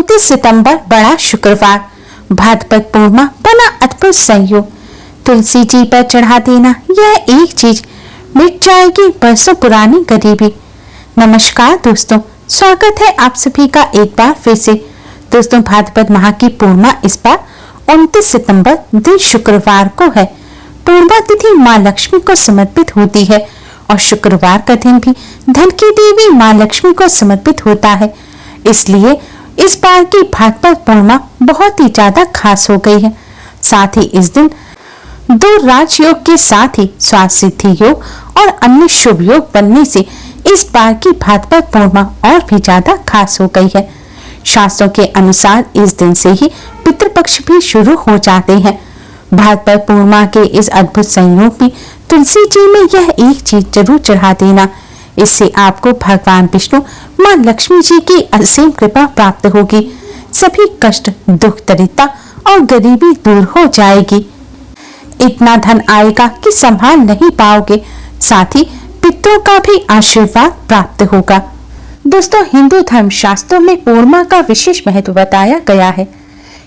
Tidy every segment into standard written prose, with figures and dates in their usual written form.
29 सितंबर बड़ा शुक्रवार, भाद्रपद पूर्णिमा बना अद्भुत संयोग। तुलसी जी पर चढ़ा देना यह एक चीज मिट जाएगी बरसों पुरानी गरीबी। नमस्कार दोस्तों, स्वागत है आप सभी का एक बार फिर से। दोस्तों, भाद्रपद माह की पूर्णिमा इस बार 29 सितंबर दिन शुक्रवार को है। पूर्णिमा तिथि माँ लक्ष्मी को समर्पित होती है और शुक्रवार का दिन भी धन की देवी माँ लक्ष्मी को समर्पित होता है। इसलिए इस बार की भाद्रपद पूर्णिमा बहुत ही ज्यादा खास हो गई है। साथ ही इस दिन दो राजयोग के साथ ही स्वास्थ्य सिद्धि योग और अन्य शुभ योग बनने से इस बार की भाद्रपद पूर्णिमा और भी ज्यादा खास हो गई है। शास्त्रों के अनुसार इस दिन से ही पितृपक्ष भी शुरू हो जाते हैं। भाद्रपद पूर्णिमा के इस अद्भुत संयोग में तुलसी जी में यह एक चीज जरूर चढ़ा देना। इससे आपको भगवान विष्णु माँ लक्ष्मी जी की असीम कृपा प्राप्त होगी। सभी कष्ट, दुख, दरिद्रता और गरीबी दूर हो जाएगी। इतना धन आएगा कि संभाल नहीं पाओगे। साथ ही पितरों का भी आशीर्वाद प्राप्त होगा। दोस्तों, हिंदू धर्म शास्त्रों में पूर्णिमा का विशेष महत्व बताया गया है।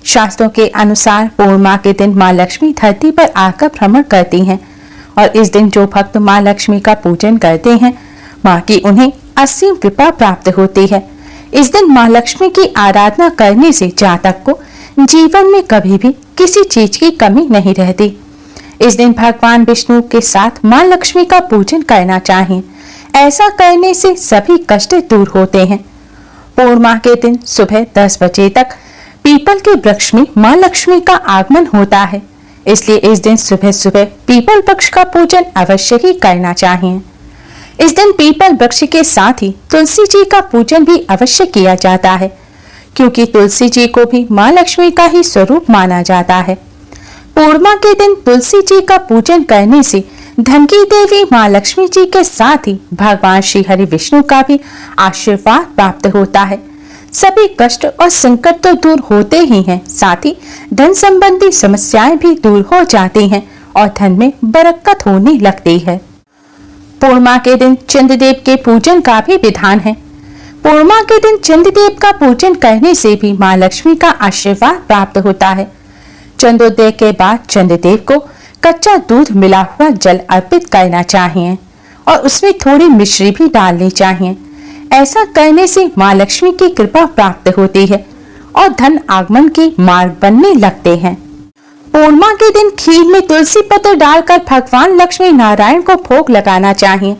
शास्त्रों के अनुसार पूर्णिमा के दिन माँ लक्ष्मी धरती पर आकर भ्रमण करती हैं और इस दिन जो भक्त माँ लक्ष्मी का पूजन करते हैं माँ की उन्हें असीम कृपा प्राप्त होती है। इस दिन माँ लक्ष्मी की आराधना करने से जातक को जीवन में कभी भी किसी चीज की कमी नहीं रहती। इस दिन भगवान विष्णु के साथ माँ लक्ष्मी का पूजन करना चाहिए। ऐसा करने से सभी कष्ट दूर होते हैं। पूर्णिमा के दिन सुबह 10 बजे तक पीपल के वृक्ष में माँ लक्ष्मी का आगमन होता है। इसलिए इस दिन सुबह सुबह पीपल वृक्ष का पूजन अवश्य ही करना चाहिए। इस दिन पीपल वृक्ष के साथ ही तुलसी जी का पूजन भी अवश्य किया जाता है, क्योंकि तुलसी जी को भी माँ लक्ष्मी का ही स्वरूप माना जाता है। पूर्णिमा के दिन तुलसी जी का पूजन करने से धन की देवी माँ लक्ष्मी जी के साथ ही भगवान श्री हरि विष्णु का भी आशीर्वाद प्राप्त होता है। सभी कष्ट और संकट तो दूर होते ही हैं, साथ ही धन संबंधी समस्याएं भी दूर हो जाती हैं और धन में बरकत होने लगती है। पूर्णिमा के दिन चंद्रदेव के पूजन का भी विधान है। पूर्णिमा के दिन चंद्रदेव का पूजन करने से भी माँ लक्ष्मी का आशीर्वाद प्राप्त होता है। चंद्रोदय के बाद चंद्रदेव को कच्चा दूध मिला हुआ जल अर्पित करना चाहिए और उसमें थोड़ी मिश्री भी डालनी चाहिए। ऐसा करने से माँ लक्ष्मी की कृपा प्राप्त होती है और धन आगमन के मार्ग बनने लगते हैं। पूर्णिमा के दिन खीर में तुलसी पत्र डालकर भगवान लक्ष्मी नारायण को भोग लगाना चाहिए।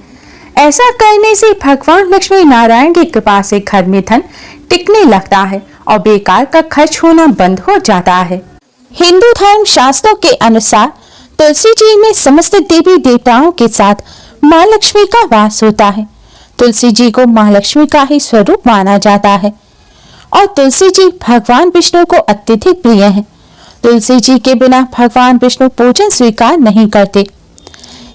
ऐसा करने से भगवान लक्ष्मी नारायण की कृपा से घर में धन टिकने लगता है और बेकार का खर्च होना बंद हो जाता है। हिंदू धर्म शास्त्रों के अनुसार तुलसी जी में समस्त देवी देवताओं के साथ माँ लक्ष्मी का वास होता है। तुलसी जी को माँ लक्ष्मी का ही स्वरूप माना जाता है और तुलसी जी भगवान विष्णु को अत्यधिक प्रिय है। तुलसी जी के बिना भगवान विष्णु पूजन स्वीकार नहीं करते।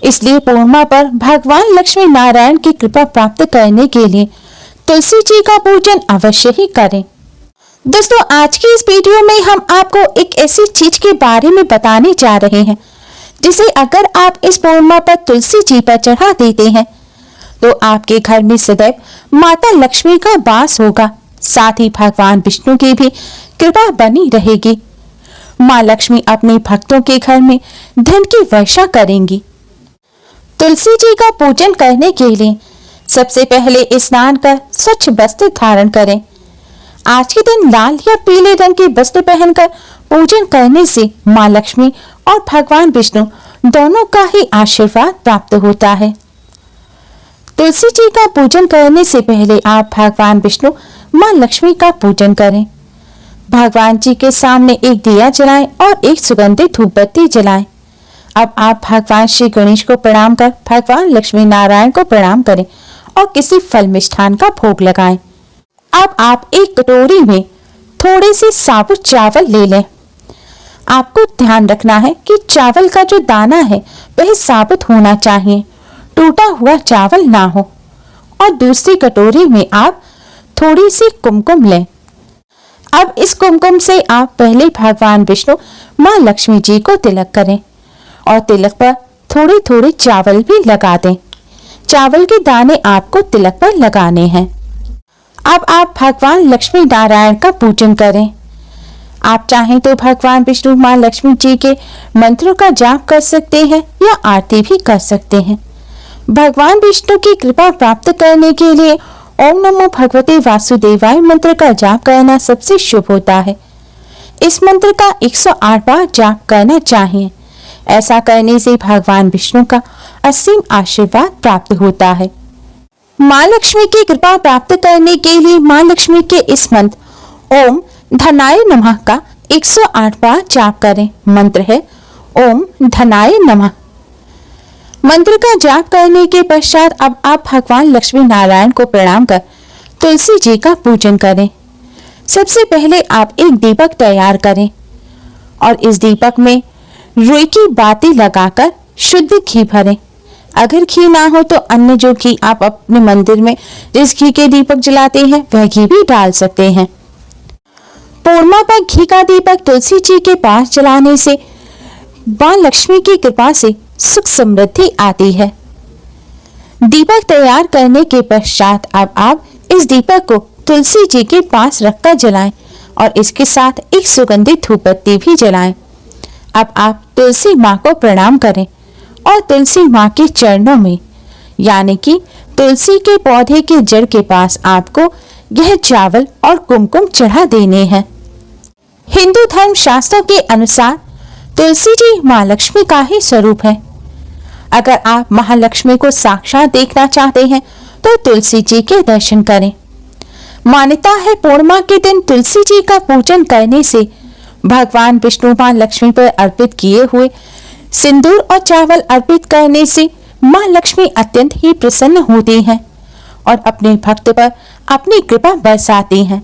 इसलिए पूर्णिमा पर भगवान लक्ष्मी नारायण की कृपा प्राप्त करने के लिए तुलसी जी का पूजन अवश्य ही करें। दोस्तों, आज की इस वीडियो में हम आपको एक ऐसी चीज के बारे में बताने जा रहे हैं जिसे अगर आप इस पूर्णिमा पर तुलसी जी पर चढ़ा देते हैं तो आपके घर में सदैव माता लक्ष्मी का वास होगा। साथ ही भगवान विष्णु की भी कृपा बनी रहेगी। माँ लक्ष्मी अपने भक्तों के घर में धन की वर्षा करेंगी। तुलसी जी का पूजन करने के लिए सबसे पहले स्नान कर स्वच्छ वस्त्र धारण करें। आज के दिन लाल या पीले रंग के वस्त्र पहनकर पूजन करने से माँ लक्ष्मी और भगवान विष्णु दोनों का ही आशीर्वाद प्राप्त होता है। तुलसी जी का पूजन करने से पहले आप भगवान विष्णु माँ लक्ष्मी का पूजन करें। भगवान जी के सामने एक दिया जलाएं और एक सुगंधित धूपबत्ती जलाएं। अब आप भगवान श्री गणेश को प्रणाम कर भगवान लक्ष्मी नारायण को प्रणाम करें और किसी फल मिष्ठान का भोग लगाएं। अब आप एक कटोरी में थोड़े से साबुत चावल ले लें। आपको ध्यान रखना है कि चावल का जो दाना है वह साबुत होना चाहिए, टूटा हुआ चावल ना हो। और दूसरी कटोरी में आप थोड़ी सी कुमकुम लें। अब इस कुमकुम से आप पहले भगवान विष्णु माँ लक्ष्मी जी को तिलक करें और तिलक पर थोड़े थोड़े चावल भी लगा दें। चावल के दाने आपको तिलक पर लगाने हैं। अब आप भगवान लक्ष्मी नारायण का पूजन करें। आप चाहें तो भगवान विष्णु मां लक्ष्मी जी के मंत्रों का जाप कर सकते हैं या आरती भी कर सकते हैं। भगवान विष्णु की कृपा प्राप्त करने के लिए ओम नमो भगवते वासुदेवाय मंत्र का जाप करना सबसे शुभ होता है। इस मंत्र का 108 बार जाप करना चाहिए। ऐसा करने से भगवान विष्णु का असीम आशीर्वाद प्राप्त होता है। मां लक्ष्मी की कृपा प्राप्त करने के लिए मां लक्ष्मी के इस मंत्र ओम धनाय नमः का 108 बार जाप करें। मंत्र है ओम धनाय नमः। मंत्र का जाप करने के पश्चात अब आप भगवान लक्ष्मी नारायण को प्रणाम कर तुलसी जी का पूजन करें। सबसे पहले आप एक दीपक तैयार करें और इस दीपक में रुई की बाती लगाकर शुद्ध घी भरें। अगर घी ना हो तो अन्य जो घी आप अपने मंदिर में जिस घी के दीपक जलाते हैं वह घी भी डाल सकते हैं। पूर्णिमा पर घी का दीपक तुलसी जी के पास जलाने से मां लक्ष्मी की कृपा से सुख समृद्धि आती है। दीपक तैयार करने के पश्चात अब आप इस दीपक को तुलसी जी के पास रखकर जलाएं और इसके साथ एक सुगंधित धूपबत्ती भी जलाएं। अब आप तुलसी माँ को प्रणाम करें और तुलसी माँ के चरणों में यानी कि तुलसी के पौधे के जड़ के पास आपको यह चावल और कुमकुम चढ़ा देने हैं। हिंदू धर्म शास्त्रों के अनुसार तुलसी जी माँ लक्ष्मी का ही स्वरूप है। अगर आप महालक्ष्मी को साक्षात देखना चाहते हैं तो तुलसी जी के दर्शन करें। मान्यता है पूर्णिमा के दिन तुलसी जी का पूजन करने से भगवान विष्णु मां लक्ष्मी पर अर्पित किए हुए सिंदूर और चावल अर्पित करने से मां लक्ष्मी अत्यंत ही प्रसन्न होती हैं और अपने भक्त पर अपनी कृपा बरसाती हैं।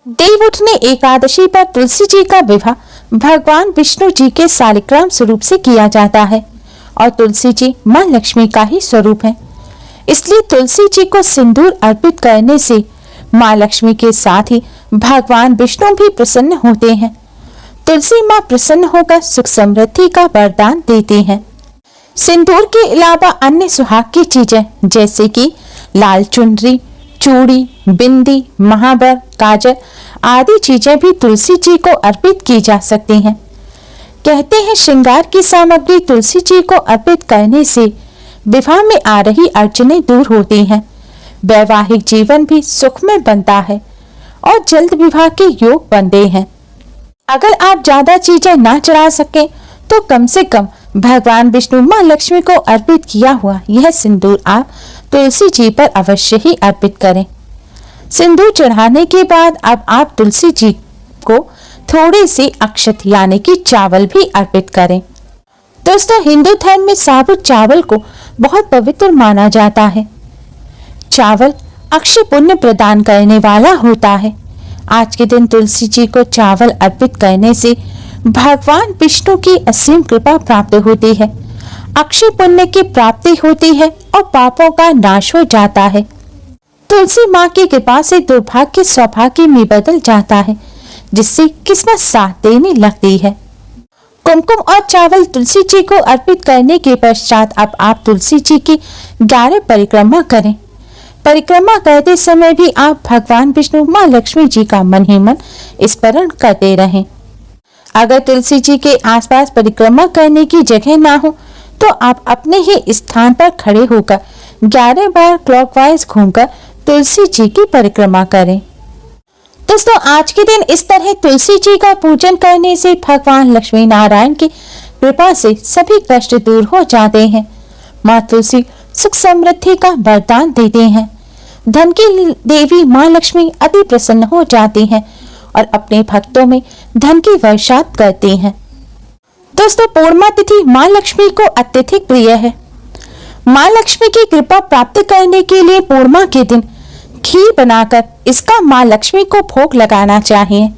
देव उठनी एकादशी पर तुलसी जी का विवाह भगवान विष्णु जी के शालिग्राम स्वरूप से किया जाता है और तुलसी जी मां लक्ष्मी का ही स्वरूप है। इसलिए तुलसी जी को सिंदूर अर्पित करने से मां लक्ष्मी के साथ ही भगवान विष्णु भी प्रसन्न होते हैं। तुलसी मां प्रसन्न होकर सुख समृद्धि का वरदान देती हैं। सिंदूर के अलावा अन्य सुहाग की चीजें जैसे कि लाल चुनरी, चूड़ी, बिंदी, महावर, काजल आदि चीजें भी तुलसी जी को अर्पित की जा सकती हैं। कहते हैं श्रृंगार की सामग्री तुलसी जी को अर्पित करने से विवाह में आ रही अड़चनें दूर होती हैं, वैवाहिक जीवन भी सुखमय बनता है और जल्द विवाह के योग बनते हैं। अगर आप ज्यादा चीजें ना चढ़ा सकें तो कम से कम भगवान विष्णु मां लक्ष्मी को अर्पित किया हुआ यह सिंदूर आप तुलसी जी पर अवश्य ही अर्पित करें। सिंदूर चढ़ाने के बाद अब आप तुलसी जी को थोड़े से अक्षत यानी कि चावल भी अर्पित करें। दोस्तों, हिंदू धर्म में साबुत चावल को बहुत पवित्र माना जाता है। चावल अक्षय पुण्य प्रदान करने वाला होता है। आज के दिन तुलसी जी को चावल अर्पित करने से भगवान विष्णु की असीम कृपा प्राप्त होती है, अक्षय पुण्य की प्राप्ति होती है और पापों का नाश हो जाता है। तुलसी माँ की कृपा से दुर्भाग्य सौभाग्य में बदल जाता है, जिससे किस्मत साथ देने लगती है। कुमकुम और चावल तुलसी जी को अर्पित करने के पश्चात अब आप तुलसी जी की 11 परिक्रमा करें। परिक्रमा करते समय भी आप भगवान विष्णु मां लक्ष्मी जी का मन ही मन स्मरण करते रहें। अगर तुलसी जी के आसपास परिक्रमा करने की जगह ना हो तो आप अपने ही स्थान पर खड़े होकर 11 बार क्लॉकवाइज घूमकर तुलसी जी की परिक्रमा करें। दोस्तों, आज के दिन इस तरह तुलसी जी का पूजन करने से भगवान लक्ष्मी नारायण की कृपा से सभी कष्ट दूर हो जाते हैं। माँ तुलसी सुख समृद्धि का वरदान देते हैं। धन की देवी माँ लक्ष्मी अति प्रसन्न हो जाती हैं और अपने भक्तों में धन की वर्षा करती हैं। दोस्तों, पूर्णिमा तिथि माँ लक्ष्मी को अत्यधिक प्रिय है। माँ लक्ष्मी की कृपा प्राप्त करने के लिए पूर्णिमा के दिन खीर बनाकर इसका माँ लक्ष्मी को भोग लगाना चाहिए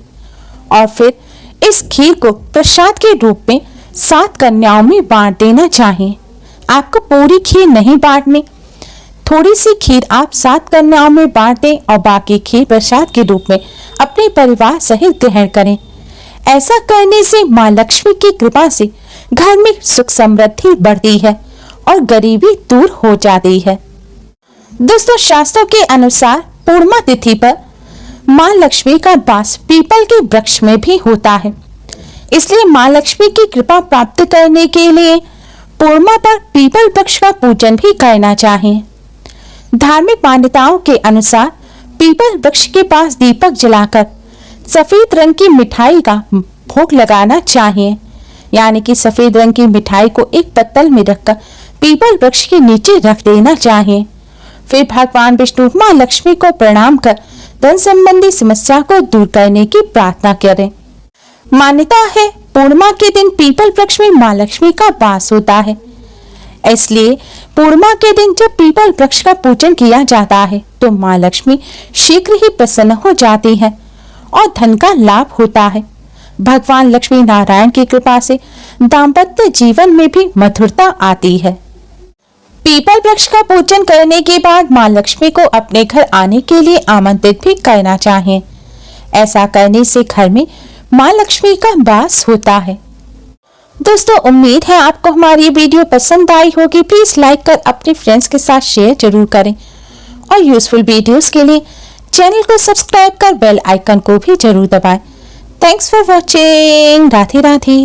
और फिर इस खीर को प्रसाद के रूप में 7 कन्याओं में बांट देना चाहिए। आपको पूरी खीर नहीं बांटनी, थोड़ी सी खीर आप 7 कन्याओं में बांट दें और बाकी खीर प्रसाद के रूप में अपने परिवार सहित ग्रहण करें। ऐसा करने से माँ लक्ष्मी की कृपा से घर में सुख समृद्धि बढ़ती है और गरीबी दूर हो जाती है। दोस्तों, शास्त्रों के अनुसार पूर्णिमा तिथि पर माँ लक्ष्मी का वास पीपल के वृक्ष में भी होता है। इसलिए माँ लक्ष्मी की कृपा प्राप्त करने के लिए पूर्णिमा पर पीपल वृक्ष का पूजन भी करना चाहिए। धार्मिक मान्यताओं के अनुसार पीपल वृक्ष के पास दीपक जलाकर सफेद रंग की मिठाई का भोग लगाना चाहिए। यानी कि सफेद रंग की मिठाई को एक पत्तल में रखकर पीपल वृक्ष के नीचे रख देना चाहिए। फिर भगवान विष्णु माँ लक्ष्मी को प्रणाम कर धन संबंधी समस्या को दूर करने की प्रार्थना करें। मान्यता है पूर्णिमा के दिन पीपल वृक्ष में माँ लक्ष्मी का वास होता है। इसलिए पूर्णिमा के दिन जब पीपल वृक्ष का पूजन किया जाता है तो माँ लक्ष्मी शीघ्र ही प्रसन्न हो जाती है और धन का लाभ होता है। भगवान लक्ष्मी नारायण की कृपा से दाम्पत्य जीवन में भी मधुरता आती है। पीपल वृक्ष का पूजन करने के बाद माँ लक्ष्मी को अपने घर आने के लिए आमंत्रित भी करना चाहिए। ऐसा करने से घर में माँ लक्ष्मी का वास होता है। दोस्तों, उम्मीद है आपको हमारी ये वीडियो पसंद आई होगी। प्लीज लाइक कर अपने फ्रेंड्स के साथ शेयर जरूर करें और यूजफुल वीडियोस के लिए चैनल को सब्सक्राइब कर बेल आइकन को भी जरूर दबाएं। Thanks for watching. Radhe Radhe.